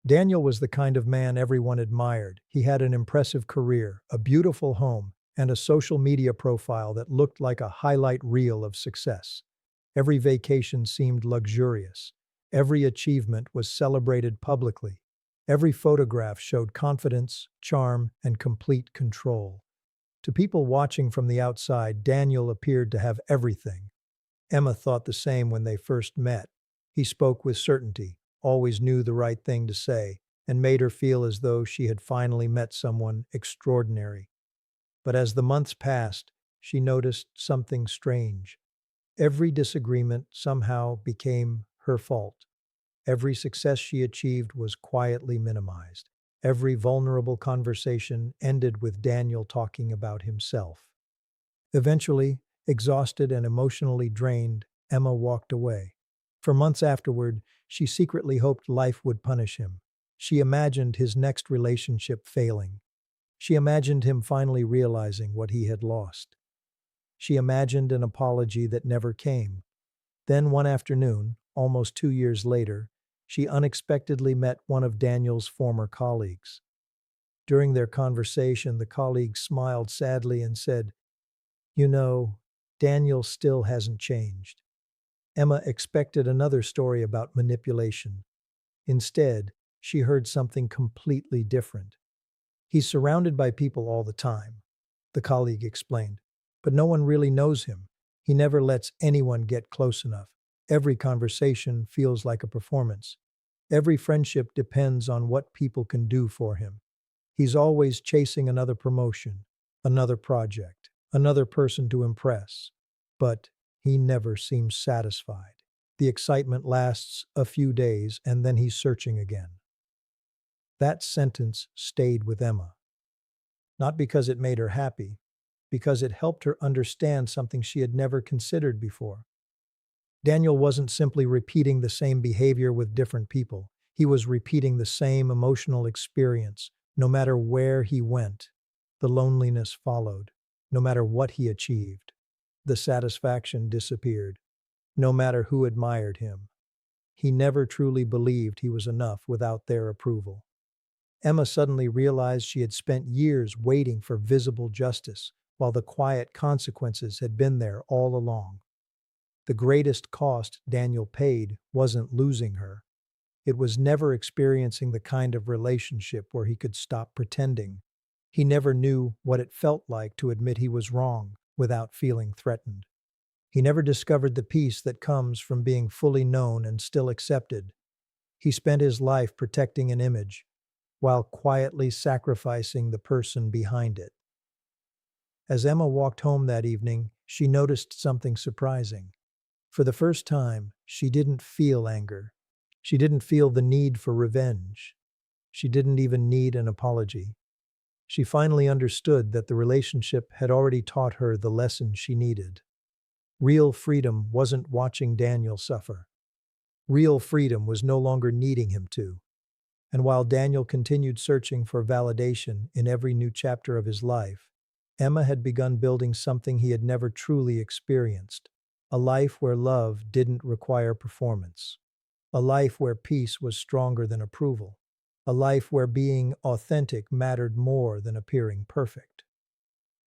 Daniel was the kind of man everyone admired. He had an impressive career, a beautiful home, and a social media profile that looked like a highlight reel of success. Every vacation seemed luxurious. Every achievement was celebrated publicly. Every photograph showed confidence, charm, and complete control. To people watching from the outside, Daniel appeared to have everything. Emma thought the same when they first met. He spoke with certainty, always knew the right thing to say, and made her feel as though she had finally met someone extraordinary. But as the months passed, she noticed something strange. Every disagreement somehow became her fault. Every success she achieved was quietly minimized. Every vulnerable conversation ended with Daniel talking about himself. Eventually, exhausted and emotionally drained, Emma walked away. For months afterward, she secretly hoped life would punish him. She imagined his next relationship failing. She imagined him finally realizing what he had lost. She imagined an apology that never came. Then one afternoon, almost 2 years later, she unexpectedly met one of Daniel's former colleagues. During their conversation, the colleague smiled sadly and said, "You know, Daniel still hasn't changed." Emma expected another story about manipulation. Instead, she heard something completely different. "He's surrounded by people all the time," the colleague explained, "but no one really knows him. He never lets anyone get close enough. Every conversation feels like a performance. Every friendship depends on what people can do for him. He's always chasing another promotion, another project, another person to impress. But he never seems satisfied. The excitement lasts a few days and then he's searching again." That sentence stayed with Emma. Not because it made her happy, because it helped her understand something she had never considered before. Daniel wasn't simply repeating the same behavior with different people. He was repeating the same emotional experience, no matter where he went. The loneliness followed, no matter what he achieved. The satisfaction disappeared, no matter who admired him. He never truly believed he was enough without their approval. Emma suddenly realized she had spent years waiting for visible justice, while the quiet consequences had been there all along. The greatest cost Daniel paid wasn't losing her. It was never experiencing the kind of relationship where he could stop pretending. He never knew what it felt like to admit he was wrong without feeling threatened. He never discovered the peace that comes from being fully known and still accepted. He spent his life protecting an image, while quietly sacrificing the person behind it. As Emma walked home that evening, she noticed something surprising. For the first time, she didn't feel anger. She didn't feel the need for revenge. She didn't even need an apology. She finally understood that the relationship had already taught her the lesson she needed. Real freedom wasn't watching Daniel suffer. Real freedom was no longer needing him to. And while Daniel continued searching for validation in every new chapter of his life, Emma had begun building something he had never truly experienced. A life where love didn't require performance. A life where peace was stronger than approval. A life where being authentic mattered more than appearing perfect.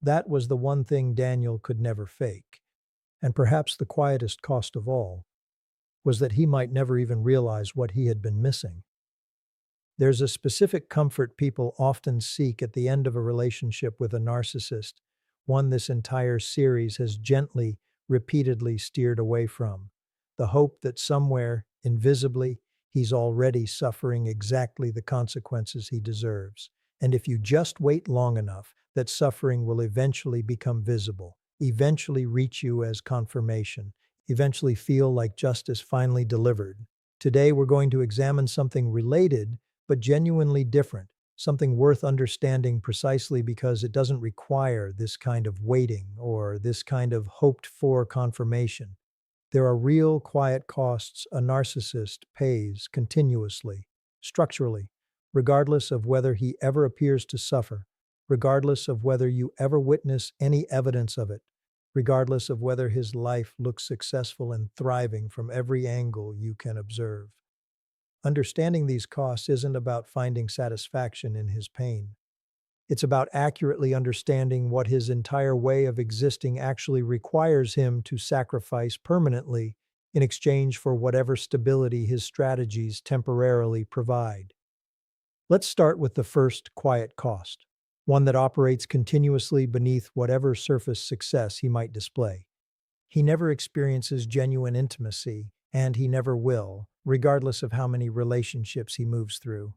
That was the one thing Daniel could never fake. And perhaps the quietest cost of all was that he might never even realize what he had been missing. There's a specific comfort people often seek at the end of a relationship with a narcissist, one this entire series has gently, repeatedly steered away from. The hope that somewhere, invisibly, he's already suffering exactly the consequences he deserves. And if you just wait long enough, that suffering will eventually become visible, eventually reach you as confirmation, eventually feel like justice finally delivered. Today we're going to examine something related, but genuinely different, something worth understanding precisely because it doesn't require this kind of waiting or this kind of hoped-for confirmation. There are real quiet costs a narcissist pays continuously, structurally, regardless of whether he ever appears to suffer, regardless of whether you ever witness any evidence of it, regardless of whether his life looks successful and thriving from every angle you can observe. Understanding these costs isn't about finding satisfaction in his pain. It's about accurately understanding what his entire way of existing actually requires him to sacrifice permanently in exchange for whatever stability his strategies temporarily provide. Let's start with the first quiet cost, one that operates continuously beneath whatever surface success he might display. He never experiences genuine intimacy, and he never will, regardless of how many relationships he moves through.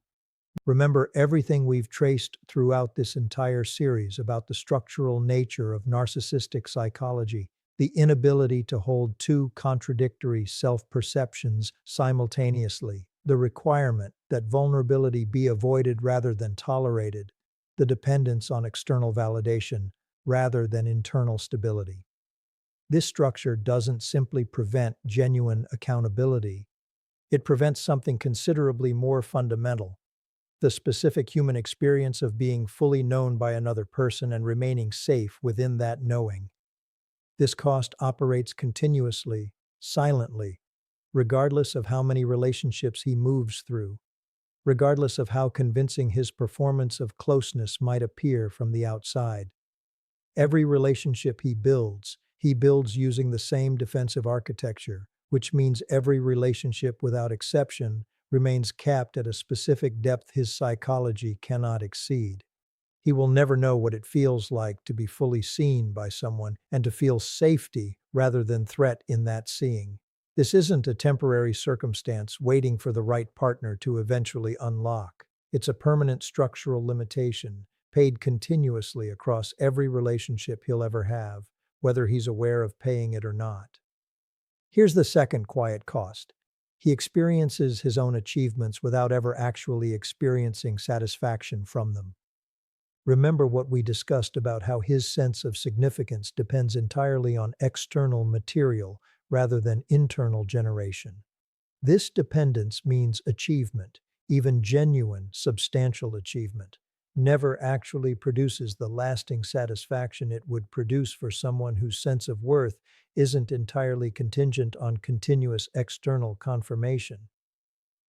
Remember everything we've traced throughout this entire series about the structural nature of narcissistic psychology, the inability to hold two contradictory self-perceptions simultaneously, the requirement that vulnerability be avoided rather than tolerated, the dependence on external validation rather than internal stability. This structure doesn't simply prevent genuine accountability, it prevents something considerably more fundamental: the specific human experience of being fully known by another person and remaining safe within that knowing. This cost operates continuously, silently, regardless of how many relationships he moves through, regardless of how convincing his performance of closeness might appear from the outside. Every relationship he builds using the same defensive architecture, which means every relationship without exception remains capped at a specific depth his psychology cannot exceed. He will never know what it feels like to be fully seen by someone and to feel safety rather than threat in that seeing. This isn't a temporary circumstance waiting for the right partner to eventually unlock. It's a permanent structural limitation, paid continuously across every relationship he'll ever have, whether he's aware of paying it or not. Here's the second quiet cost. He experiences his own achievements without ever actually experiencing satisfaction from them. Remember what we discussed about how his sense of significance depends entirely on external material rather than internal generation. This dependence means achievement, even genuine, substantial achievement, never actually produces the lasting satisfaction it would produce for someone whose sense of worth isn't entirely contingent on continuous external confirmation.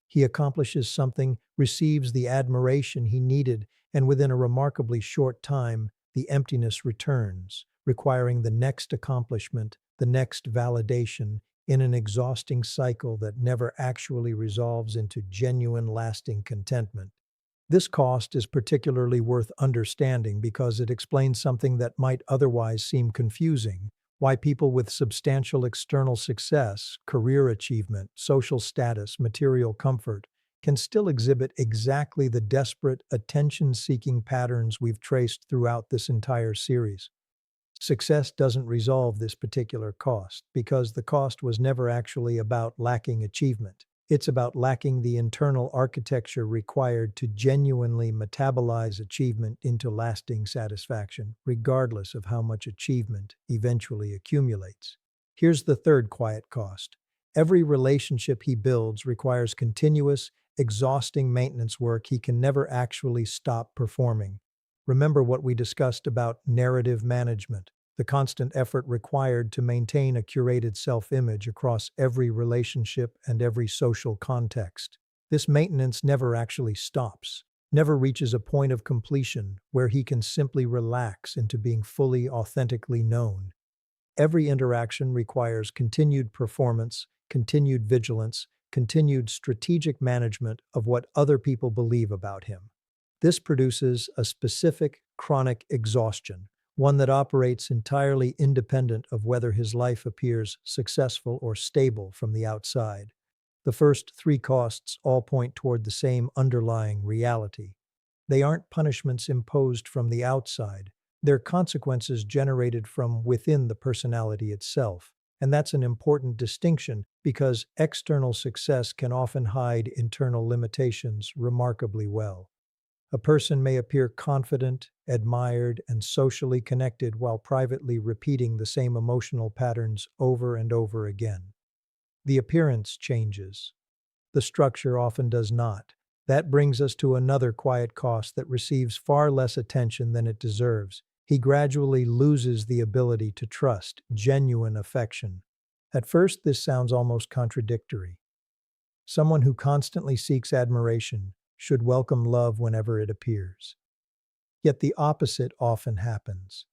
He accomplishes something, receives the admiration he needed, and within a remarkably short time, the emptiness returns, requiring the next accomplishment, the next validation, in an exhausting cycle that never actually resolves into genuine, lasting contentment. This cost is particularly worth understanding because it explains something that might otherwise seem confusing: why people with substantial external success, career achievement, social status, material comfort, can still exhibit exactly the desperate, attention-seeking patterns we've traced throughout this entire series. Success doesn't resolve this particular cost because the cost was never actually about lacking achievement. It's about lacking the internal architecture required to genuinely metabolize achievement into lasting satisfaction, regardless of how much achievement eventually accumulates. Here's the third quiet cost. Every relationship he builds requires continuous, exhausting maintenance work he can never actually stop performing. Remember what we discussed about narrative management, the constant effort required to maintain a curated self-image across every relationship and every social context. This maintenance never actually stops, never reaches a point of completion where he can simply relax into being fully, authentically known. Every interaction requires continued performance, continued vigilance, continued strategic management of what other people believe about him. This produces a specific, chronic exhaustion, one that operates entirely independent of whether his life appears successful or stable from the outside. The first three costs all point toward the same underlying reality. They aren't punishments imposed from the outside, they're consequences generated from within the personality itself. And that's an important distinction because external success can often hide internal limitations remarkably well. A person may appear confident, admired, and socially connected while privately repeating the same emotional patterns over and over again. The appearance changes. The structure often does not. That brings us to another quiet cost that receives far less attention than it deserves. He gradually loses the ability to trust genuine affection. At first, this sounds almost contradictory. Someone who constantly seeks admiration should welcome love whenever it appears. Yet the opposite often happens.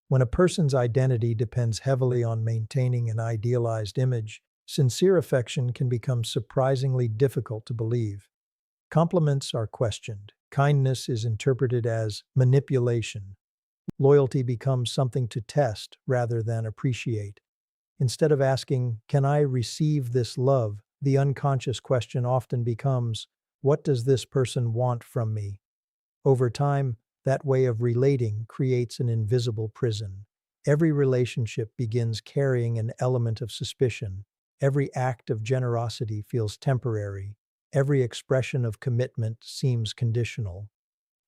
When a person's identity depends heavily on maintaining an idealized image, sincere affection can become surprisingly difficult to believe. Compliments are questioned. Kindness is interpreted as manipulation. Loyalty becomes something to test rather than appreciate. Instead of asking, "Can I receive this love?" the unconscious question often becomes, "What does this person want from me?" Over time, that way of relating creates an invisible prison. Every relationship begins carrying an element of suspicion. Every act of generosity feels temporary. Every expression of commitment seems conditional.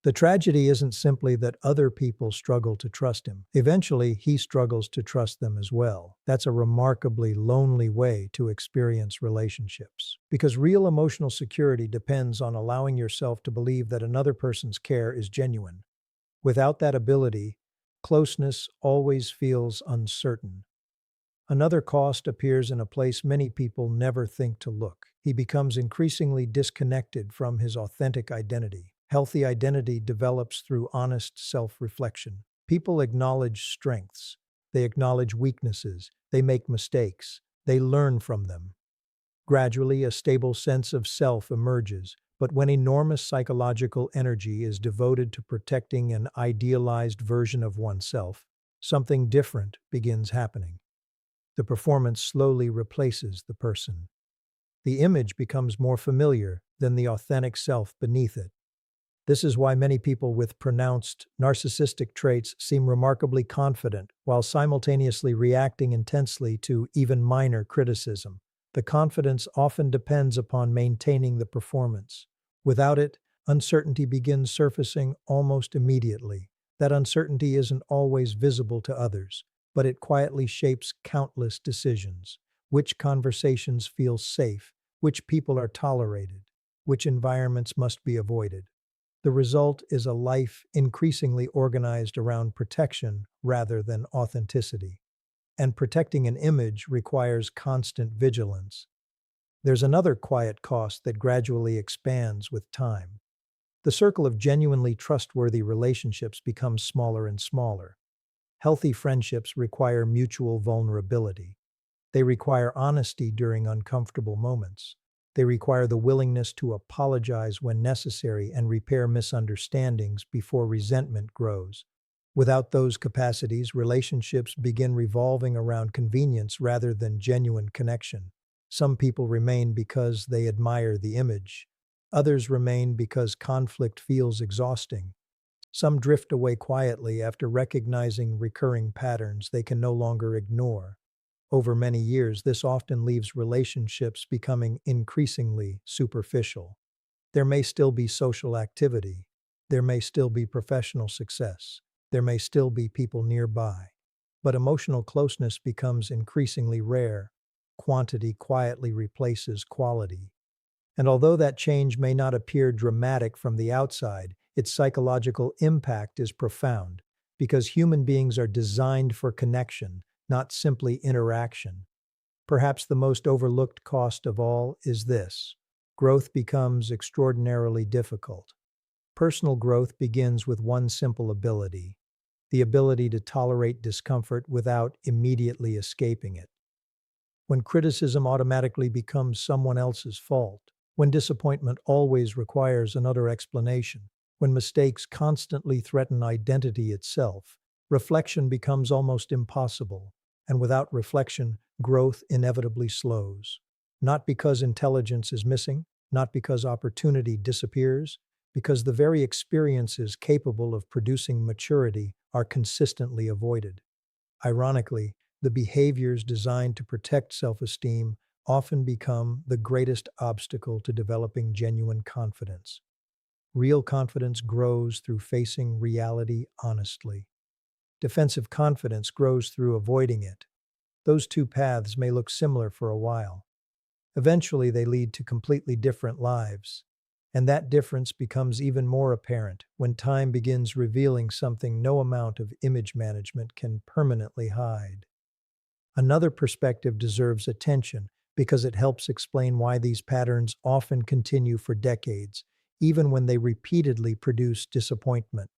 The tragedy isn't simply that other people struggle to trust him. Eventually, he struggles to trust them as well. That's a remarkably lonely way to experience relationships. Because real emotional security depends on allowing yourself to believe that another person's care is genuine. Without that ability, closeness always feels uncertain. Another cost appears in a place many people never think to look. He becomes increasingly disconnected from his authentic identity. Healthy identity develops through honest self-reflection. People acknowledge strengths. They acknowledge weaknesses. They make mistakes. They learn from them. Gradually, a stable sense of self emerges, but when enormous psychological energy is devoted to protecting an idealized version of oneself, something different begins happening. The performance slowly replaces the person. The image becomes more familiar than the authentic self beneath it. This is why many people with pronounced narcissistic traits seem remarkably confident while simultaneously reacting intensely to even minor criticism. The confidence often depends upon maintaining the performance. Without it, uncertainty begins surfacing almost immediately. That uncertainty isn't always visible to others, but it quietly shapes countless decisions. Which conversations feel safe, which people are tolerated, which environments must be avoided. The result is a life increasingly organized around protection rather than authenticity. And protecting an image requires constant vigilance. There's another quiet cost that gradually expands with time. The circle of genuinely trustworthy relationships becomes smaller and smaller. Healthy friendships require mutual vulnerability. They require honesty during uncomfortable moments. They require the willingness to apologize when necessary and repair misunderstandings before resentment grows. Without those capacities, relationships begin revolving around convenience rather than genuine connection. Some people remain because they admire the image. Others remain because conflict feels exhausting. Some drift away quietly after recognizing recurring patterns they can no longer ignore. Over many years, this often leaves relationships becoming increasingly superficial. There may still be social activity. There may still be professional success. There may still be people nearby. But emotional closeness becomes increasingly rare. Quantity quietly replaces quality. And although that change may not appear dramatic from the outside, its psychological impact is profound, because human beings are designed for connection, not simply interaction. Perhaps the most overlooked cost of all is this: growth becomes extraordinarily difficult. Personal growth begins with one simple ability: the ability to tolerate discomfort without immediately escaping it. When criticism automatically becomes someone else's fault, when disappointment always requires another explanation, when mistakes constantly threaten identity itself, reflection becomes almost impossible, and without reflection, growth inevitably slows. Not because intelligence is missing, not because opportunity disappears, because the very experiences capable of producing maturity are consistently avoided. Ironically, the behaviors designed to protect self-esteem often become the greatest obstacle to developing genuine confidence. Real confidence grows through facing reality honestly. Defensive confidence grows through avoiding it. Those two paths may look similar for a while. Eventually, they lead to completely different lives. And that difference becomes even more apparent when time begins revealing something no amount of image management can permanently hide. Another perspective deserves attention, because it helps explain why these patterns often continue for decades, even when they repeatedly produce disappointment.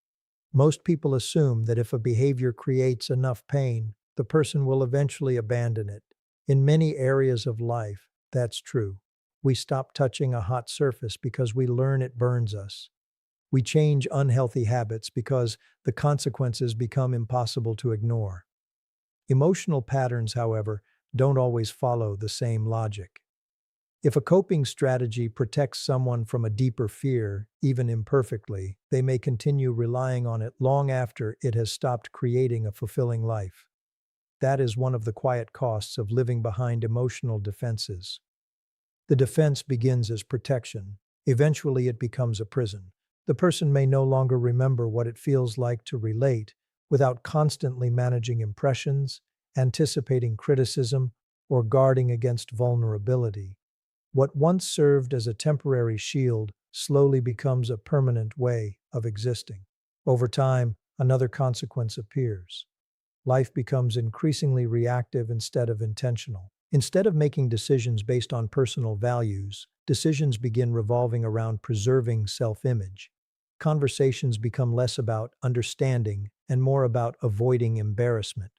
Most people assume that if a behavior creates enough pain, the person will eventually abandon it. In many areas of life, that's true. We stop touching a hot surface because we learn it burns us. We change unhealthy habits because the consequences become impossible to ignore. Emotional patterns, however, don't always follow the same logic. If a coping strategy protects someone from a deeper fear, even imperfectly, they may continue relying on it long after it has stopped creating a fulfilling life. That is one of the quiet costs of living behind emotional defenses. The defense begins as protection. Eventually, it becomes a prison. The person may no longer remember what it feels like to relate without constantly managing impressions, anticipating criticism, or guarding against vulnerability. What once served as a temporary shield slowly becomes a permanent way of existing. Over time, another consequence appears. Life becomes increasingly reactive instead of intentional. Instead of making decisions based on personal values, decisions begin revolving around preserving self-image. Conversations become less about understanding and more about avoiding embarrassment.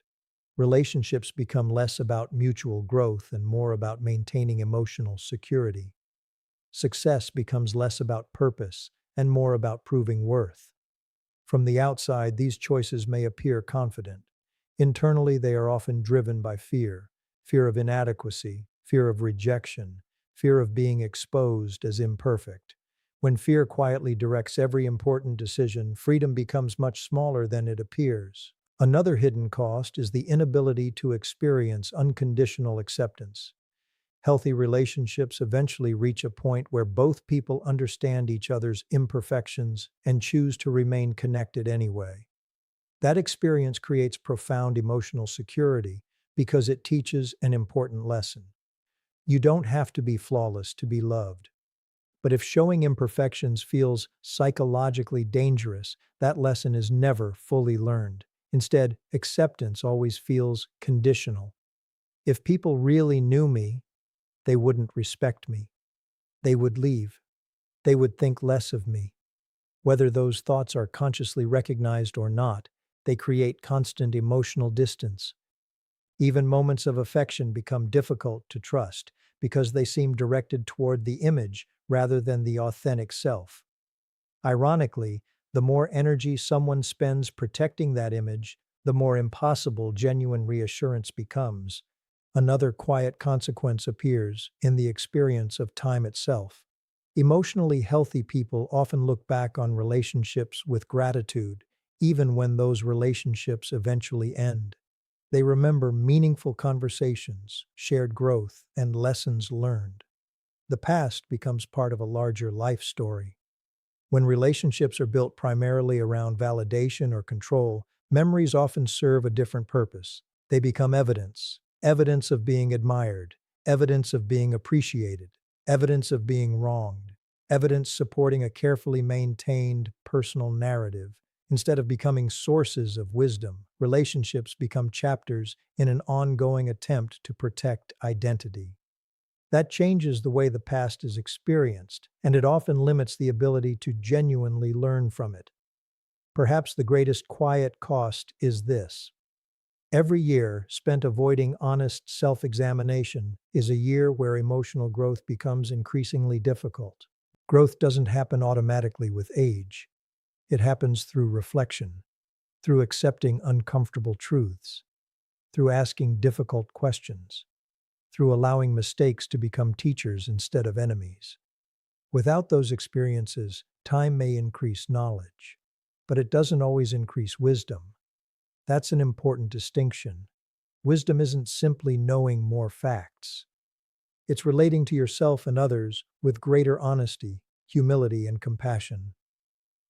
Relationships become less about mutual growth and more about maintaining emotional security. Success becomes less about purpose and more about proving worth. From the outside, these choices may appear confident. Internally, they are often driven by fear: fear of inadequacy, fear of rejection, fear of being exposed as imperfect. When fear quietly directs every important decision, freedom becomes much smaller than it appears. Another hidden cost is the inability to experience unconditional acceptance. Healthy relationships eventually reach a point where both people understand each other's imperfections and choose to remain connected anyway. That experience creates profound emotional security because it teaches an important lesson. You don't have to be flawless to be loved. But if showing imperfections feels psychologically dangerous, that lesson is never fully learned. Instead, acceptance always feels conditional. If people really knew me, they wouldn't respect me. They would leave. They would think less of me. Whether those thoughts are consciously recognized or not, they create constant emotional distance. Even moments of affection become difficult to trust because they seem directed toward the image rather than the authentic self. Ironically, the more energy someone spends protecting that image, the more impossible genuine reassurance becomes. Another quiet consequence appears in the experience of time itself. Emotionally healthy people often look back on relationships with gratitude, even when those relationships eventually end. They remember meaningful conversations, shared growth, and lessons learned. The past becomes part of a larger life story. When relationships are built primarily around validation or control, memories often serve a different purpose. They become evidence: evidence of being admired, evidence of being appreciated, evidence of being wronged, evidence supporting a carefully maintained personal narrative. Instead of becoming sources of wisdom, relationships become chapters in an ongoing attempt to protect identity. That changes the way the past is experienced, and it often limits the ability to genuinely learn from it. Perhaps the greatest quiet cost is this: every year spent avoiding honest self-examination is a year where emotional growth becomes increasingly difficult. Growth doesn't happen automatically with age. It happens through reflection, through accepting uncomfortable truths, through asking difficult questions, through allowing mistakes to become teachers instead of enemies. Without those experiences, time may increase knowledge, but it doesn't always increase wisdom. That's an important distinction. Wisdom isn't simply knowing more facts. It's relating to yourself and others with greater honesty, humility, and compassion.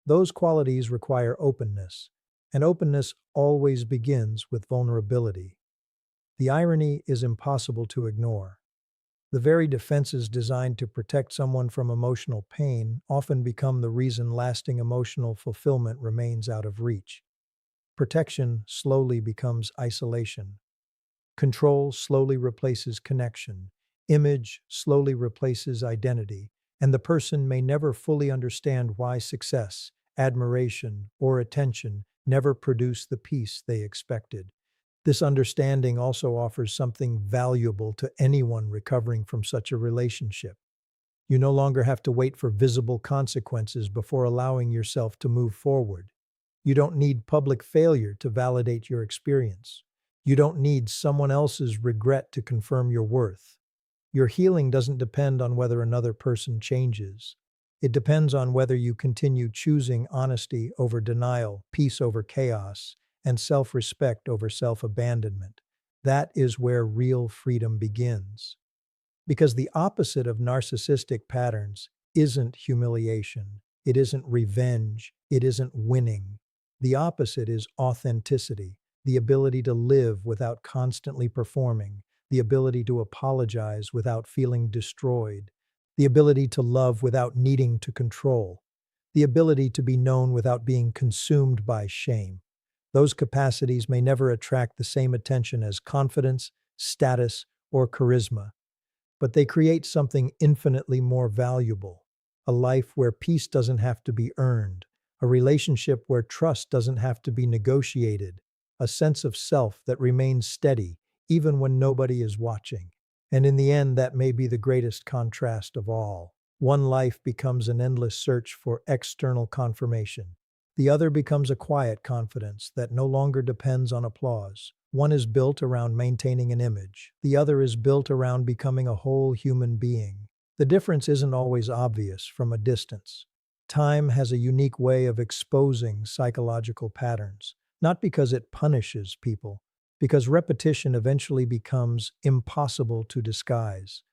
Those qualities require openness, and openness always begins with vulnerability. The irony is impossible to ignore. The very defenses designed to protect someone from emotional pain often become the reason lasting emotional fulfillment remains out of reach. Protection slowly becomes isolation. Control slowly replaces connection, Image slowly replaces identity, and the person may never fully understand why success, admiration, or attention never produce the peace they expected. This understanding also offers something valuable to anyone recovering from such a relationship. You no longer have to wait for visible consequences before allowing yourself to move forward. You don't need public failure to validate your experience. You don't need someone else's regret to confirm your worth. Your healing doesn't depend on whether another person changes. It depends on whether you continue choosing honesty over denial, peace over chaos, and self-respect over self-abandonment. That is where real freedom begins. Because the opposite of narcissistic patterns isn't humiliation, it isn't revenge, it isn't winning. The opposite is authenticity, the ability to live without constantly performing, the ability to apologize without feeling destroyed, the ability to love without needing to control, the ability to be known without being consumed by shame. Those capacities may never attract the same attention as confidence, status, or charisma, but they create something infinitely more valuable, a life where peace doesn't have to be earned, a relationship where trust doesn't have to be negotiated, a sense of self that remains steady even when nobody is watching. And in the end, that may be the greatest contrast of all. One life becomes an endless search for external confirmation. The other becomes a quiet confidence that no longer depends on applause. One is built around maintaining an image. The other is built around becoming a whole human being. The difference isn't always obvious from a distance. Time has a unique way of exposing psychological patterns, not because it punishes people, because repetition eventually becomes impossible to disguise.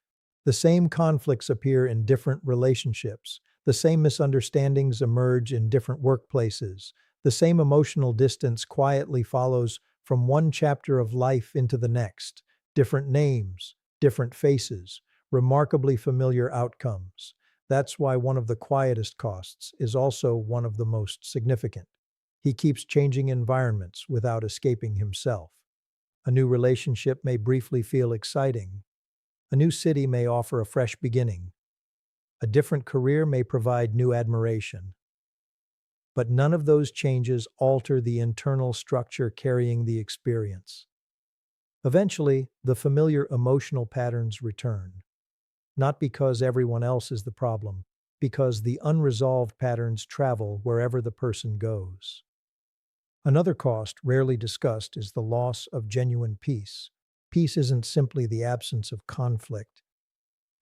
The same conflicts appear in different relationships. The same misunderstandings emerge in different workplaces. The same emotional distance quietly follows from one chapter of life into the next. Different names, different faces, remarkably familiar outcomes. That's why one of the quietest costs is also one of the most significant. He keeps changing environments without escaping himself. A new relationship may briefly feel exciting. A new city may offer a fresh beginning. A different career may provide new admiration. But none of those changes alter the internal structure carrying the experience. Eventually, the familiar emotional patterns return. Not because everyone else is the problem, because the unresolved patterns travel wherever the person goes. Another cost rarely discussed is the loss of genuine peace. Peace isn't simply the absence of conflict.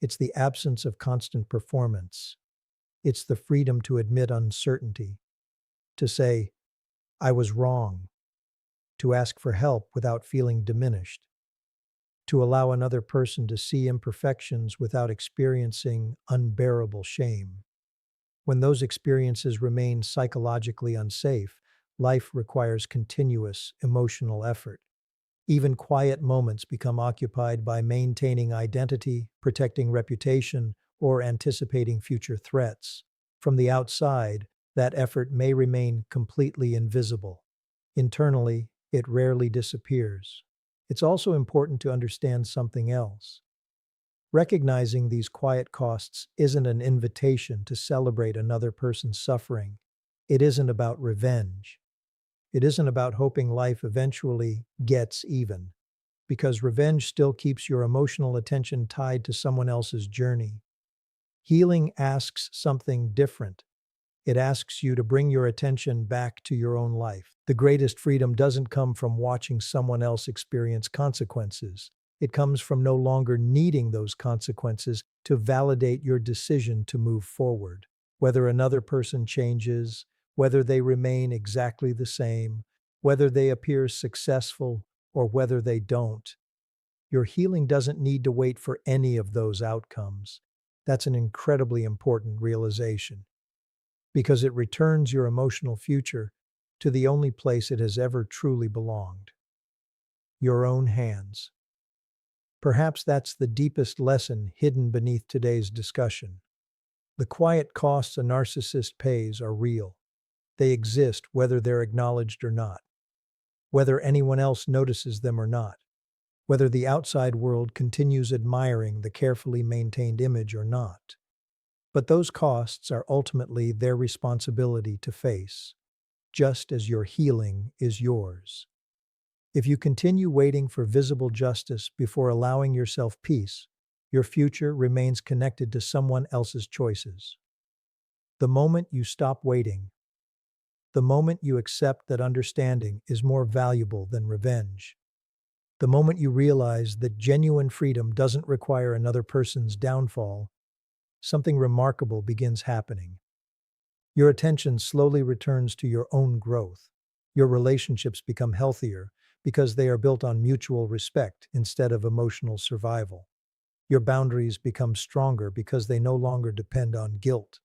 It's the absence of constant performance. It's the freedom to admit uncertainty, to say, I was wrong, to ask for help without feeling diminished, to allow another person to see imperfections without experiencing unbearable shame. When those experiences remain psychologically unsafe, life requires continuous emotional effort. Even quiet moments become occupied by maintaining identity, protecting reputation, or anticipating future threats. From the outside, that effort may remain completely invisible. Internally, it rarely disappears. It's also important to understand something else. Recognizing these quiet costs isn't an invitation to celebrate another person's suffering. It isn't about revenge. It isn't about hoping life eventually gets even, because revenge still keeps your emotional attention tied to someone else's journey. Healing asks something different. It asks you to bring your attention back to your own life. The greatest freedom doesn't come from watching someone else experience consequences. It comes from no longer needing those consequences to validate your decision to move forward. Whether another person changes, whether they remain exactly the same, whether they appear successful, or whether they don't, your healing doesn't need to wait for any of those outcomes. That's an incredibly important realization, because it returns your emotional future to the only place it has ever truly belonged: your own hands. Perhaps that's the deepest lesson hidden beneath today's discussion. The quiet costs a narcissist pays are real. They exist whether they're acknowledged or not, whether anyone else notices them or not. whether the outside world continues admiring the carefully maintained image or not. But those costs are ultimately their responsibility to face, just as your healing is yours. If you continue waiting for visible justice before allowing yourself peace, your future remains connected to someone else's choices. The moment you stop waiting, the moment you accept that understanding is more valuable than revenge, the moment you realize that genuine freedom doesn't require another person's downfall, something remarkable begins happening. Your attention slowly returns to your own growth. Your relationships become healthier because they are built on mutual respect instead of emotional survival. Your boundaries become stronger because they no longer depend on guilt.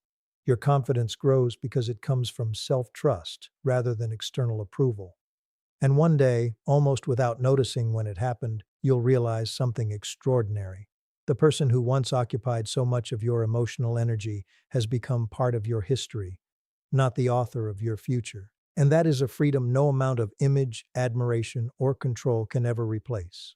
Your confidence grows because it comes from self-trust rather than external approval. And one day, almost without noticing when it happened, you'll realize something extraordinary. The person who once occupied so much of your emotional energy has become part of your history, not the author of your future. And that is a freedom no amount of image, admiration, or control can ever replace.